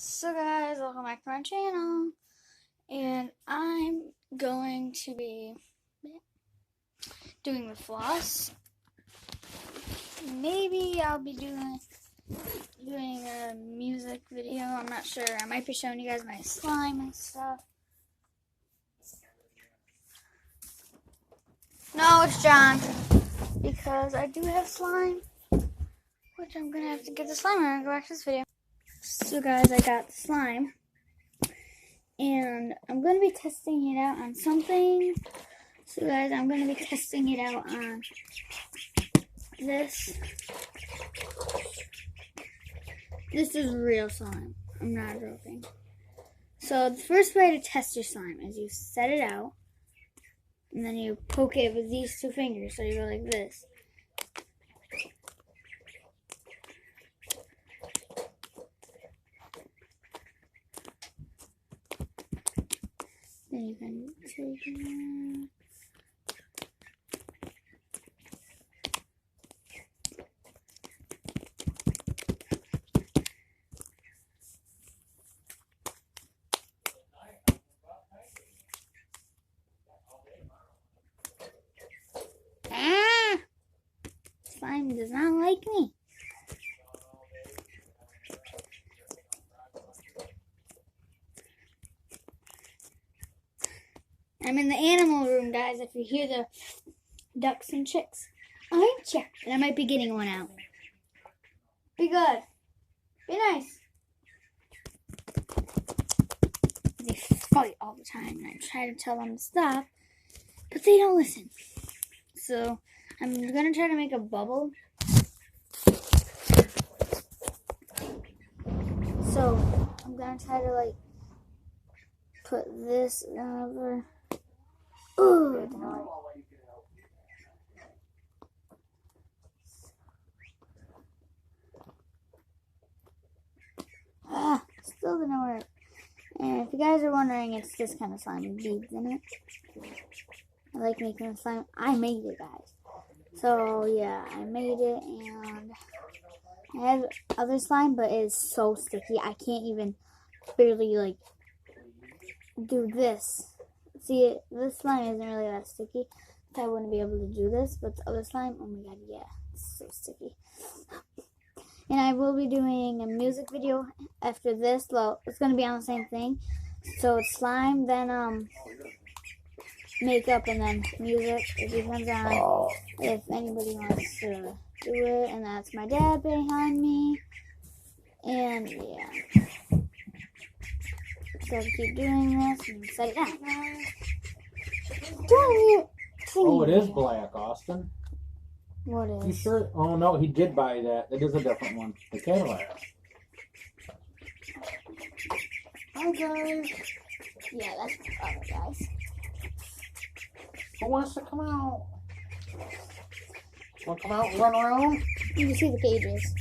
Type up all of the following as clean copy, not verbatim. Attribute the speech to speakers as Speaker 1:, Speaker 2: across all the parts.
Speaker 1: So guys, welcome back to my channel, and I'm going to be doing the floss. Maybe I'll be doing a music video, I'm not sure. I might be showing you guys my slime and stuff. No, it's John, because I do have slime, which I'm going to have to get the slime and I'm going to go back to this video. So guys, I got the slime, and I'm going to be testing it out on something. So guys, I'm going to be testing it out on this. This is real slime. I'm not joking. So the first way to test your slime is you set it out, and then you poke it with these two fingers. So you go like this. Then you can take it. Slime does not like me. I'm in the animal room, guys, if you hear the ducks and chicks. Aren't ya? And I might be getting one out. Be good. Be nice. They fight all the time, and I try to tell them to stop, but they don't listen. So I'm going to try to make a bubble. So I'm going to try to, put this over. Ooh, it didn't work. Still didn't work. And if you guys are wondering, it's this kind of slime with beads in it. I like making slime. I made it, guys. So yeah, I made it, and I have other slime, but it is so sticky. I can't even barely do this. See, this slime isn't really that sticky, so I wouldn't be able to do this. But the other slime, oh my god, yeah, it's so sticky. And I will be doing a music video after this. Well, it's going to be on the same thing. So it's slime, then makeup, and then music. It depends on if anybody wants to do it. And that's my dad behind me. And yeah. So keep doing this and set it down.
Speaker 2: Oh, it is black, Austin.
Speaker 1: What is?
Speaker 2: You sure? Oh no, he did buy that. It is a different one. The Cadillac.
Speaker 1: Hi guys. Yeah, that's my father, guys.
Speaker 2: Who wants to come out? Want to come out and run around?
Speaker 1: You can see the cages.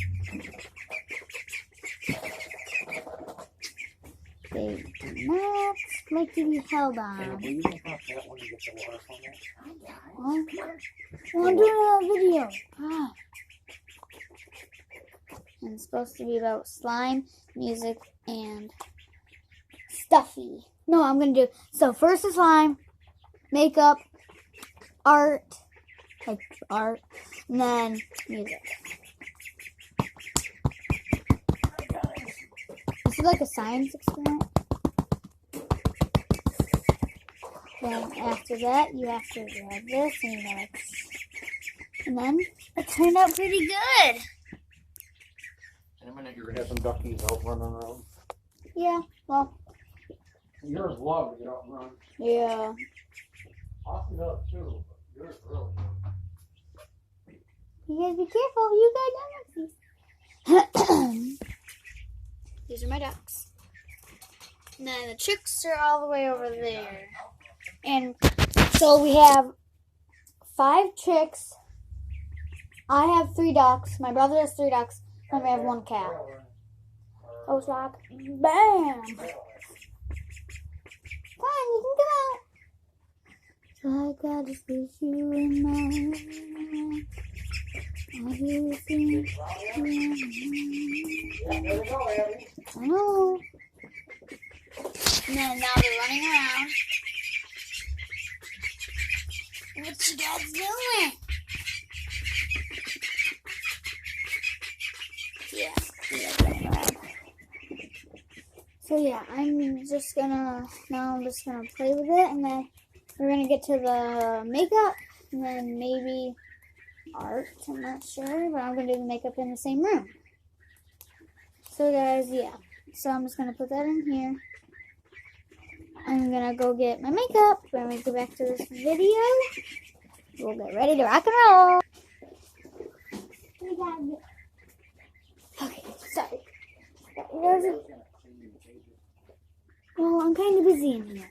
Speaker 1: They do not like to be held on. What? Well, I'm doing a video. And it's supposed to be about slime, music, and stuffy. No, I'm going to do... So first is slime, makeup, art, and then music. This is like a science experiment. Then after that, you have to grab this and then it turned out pretty good.
Speaker 2: In a minute, you're gonna have some duckies out running around.
Speaker 1: Yeah, well.
Speaker 2: Yours love to get out and run.
Speaker 1: Yeah.
Speaker 2: Austin does too, but yours really does.
Speaker 1: You guys be careful. You guys don't see. These are my ducks. And then the chicks are all the way over there. And so we have 5 chicks. I have 3 ducks. My brother has 3 ducks. And we have 1 cat. I was like, bam! Fine, you can come out. So I gotta squeeze you in my I hear you sing. I know. And then now they're running around. What you guys doing? Yeah, running around. So yeah, I'm just gonna play with it, and then we're gonna get to the makeup, and then maybe art. I'm not sure, but I'm gonna do the makeup in the same room. So guys, yeah. So I'm just gonna put that in here. I'm gonna go get my makeup. When we get back to this video, we'll get ready to rock and roll. Okay, sorry. Well, I'm kind of busy in here.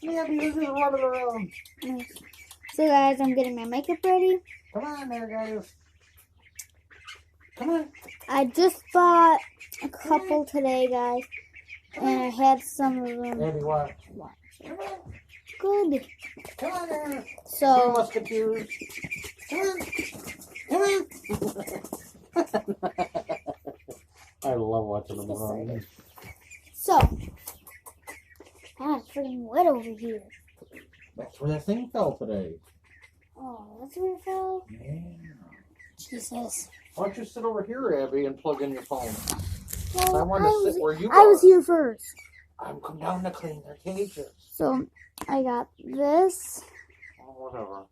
Speaker 2: Yeah, because you're running around.
Speaker 1: So guys, I'm getting my makeup ready.
Speaker 2: Come on there, guys. Come on.
Speaker 1: I just bought a couple today, guys, and I had some of them.
Speaker 2: Andy, watch.
Speaker 1: Good.
Speaker 2: Come on there. Three
Speaker 1: So,
Speaker 2: Musketeers. Come on. Come on. I love watching them run.
Speaker 1: it's freaking wet over here.
Speaker 2: That's where that thing fell today.
Speaker 1: Oh, that's where it fell?
Speaker 2: Yeah.
Speaker 1: Jesus.
Speaker 2: Why don't you sit over here, Abby, and plug in your phone?
Speaker 1: Well,
Speaker 2: I want to sit where you
Speaker 1: I
Speaker 2: are.
Speaker 1: was here first.
Speaker 2: I'm come down to clean their cages.
Speaker 1: So, I got this,
Speaker 2: Oh, whatever.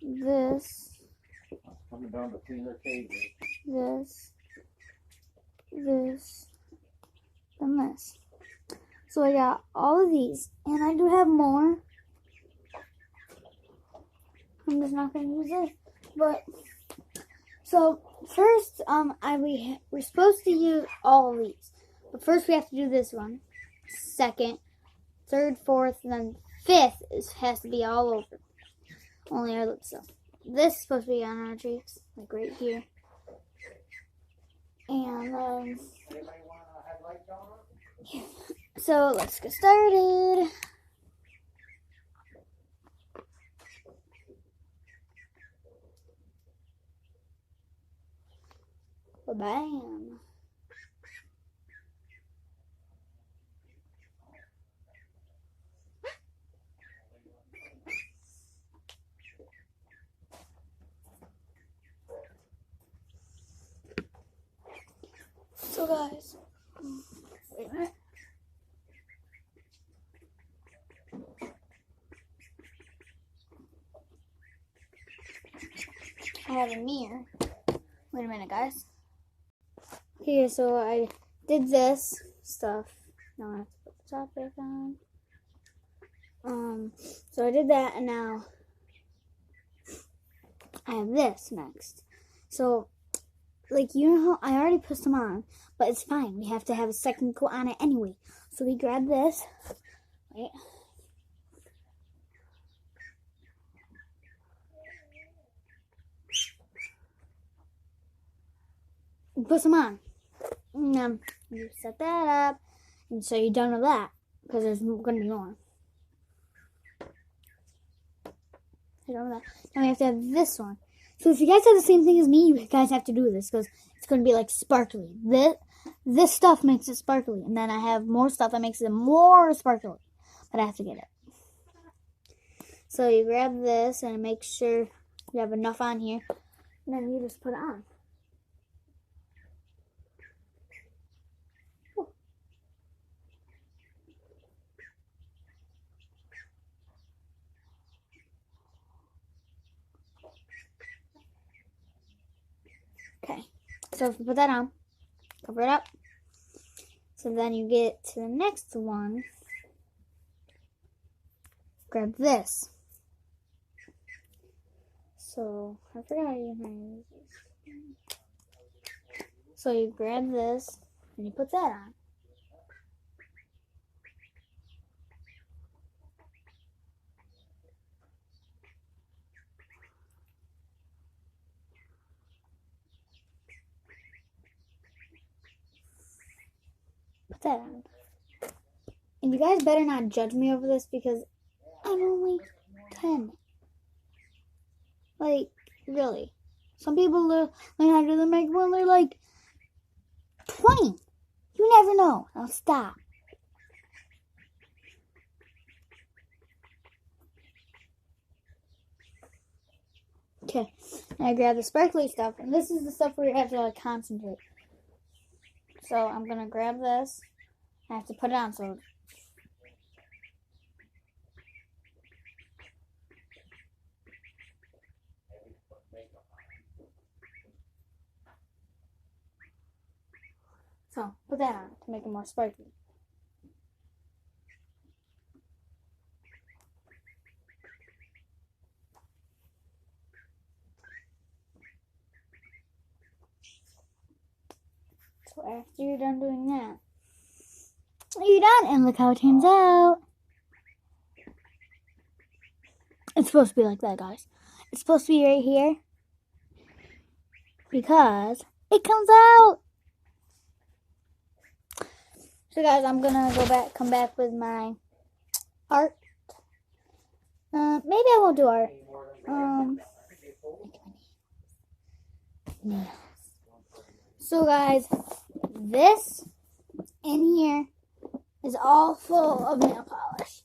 Speaker 1: this,
Speaker 2: I'm coming down to clean their cages.
Speaker 1: this, and this. So I got all of these, and I do have more. I'm just not going to use it. But so first, we're supposed to use all of these, but first we have to do this one. Second, third, fourth, and then fifth has to be all over. Only our lips. So this is supposed to be on our cheeks, like right here. And
Speaker 2: Anybody want a headlight on?
Speaker 1: so let's get started. Bam. So guys, wait a minute. I have a mirror. Wait a minute, guys. Okay, so I did this stuff. Now I have to put the top back on. So I did that, and now I have this next. So, like, you know how I already put some on, but it's fine. We have to have a second coat on it anyway. So we grab this. Wait. Put some on. You set that up, and so you're done with that, because there's going to be more. You're done with that. Now we have to have this one. So if you guys have the same thing as me, you guys have to do this, because it's going to be like sparkly. This stuff makes it sparkly, and then I have more stuff that makes it more sparkly, but I have to get it. So you grab this and make sure you have enough on here, and then you just put it on. Okay, so if you put that on, cover it up. So then you get to the next one. Grab this. So I forgot how you use this. So you grab this and you put that on. Put that on. And you guys better not judge me over this because I'm only 10. Like, really. Some people learn how to do the makeup when they're like 20. You never know. Now stop. Okay, and I grab the sparkly stuff, and this is the stuff where you have to like concentrate. So I'm gonna grab this. I have to put it on. So put that on to make it more sparkly. So after you're done doing that, you're done, and look how it turns out. It's supposed to be like that, guys. It's supposed to be right here because it comes out. So guys, I'm gonna come back with my art. Maybe I won't do art. Nails. So guys, this in here is all full of nail polish.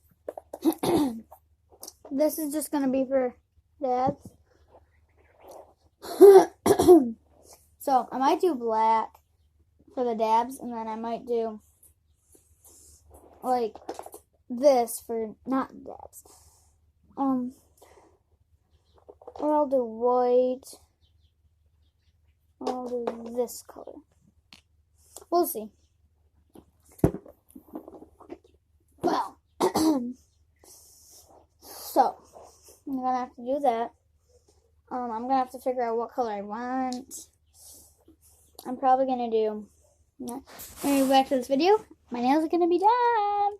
Speaker 1: This is just gonna be for dabs. So I might do black for the dabs, and then I might do like this for not dabs. Or I'll do white. Or I'll do this color. We'll see. Well, so I'm gonna have to do that. I'm gonna have to figure out what color I want. I'm probably gonna do. Anyway, back to this video. My nails are gonna be done.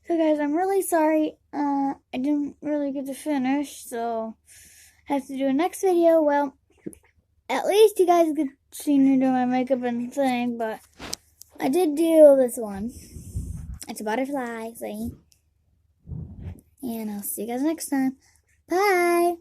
Speaker 1: So guys, I'm really sorry. I didn't really get to finish, so I have to do a next video. Well, at least you guys could see me do my makeup and thing, but I did do this one. It's a butterfly, see? And I'll see you guys next time. Bye!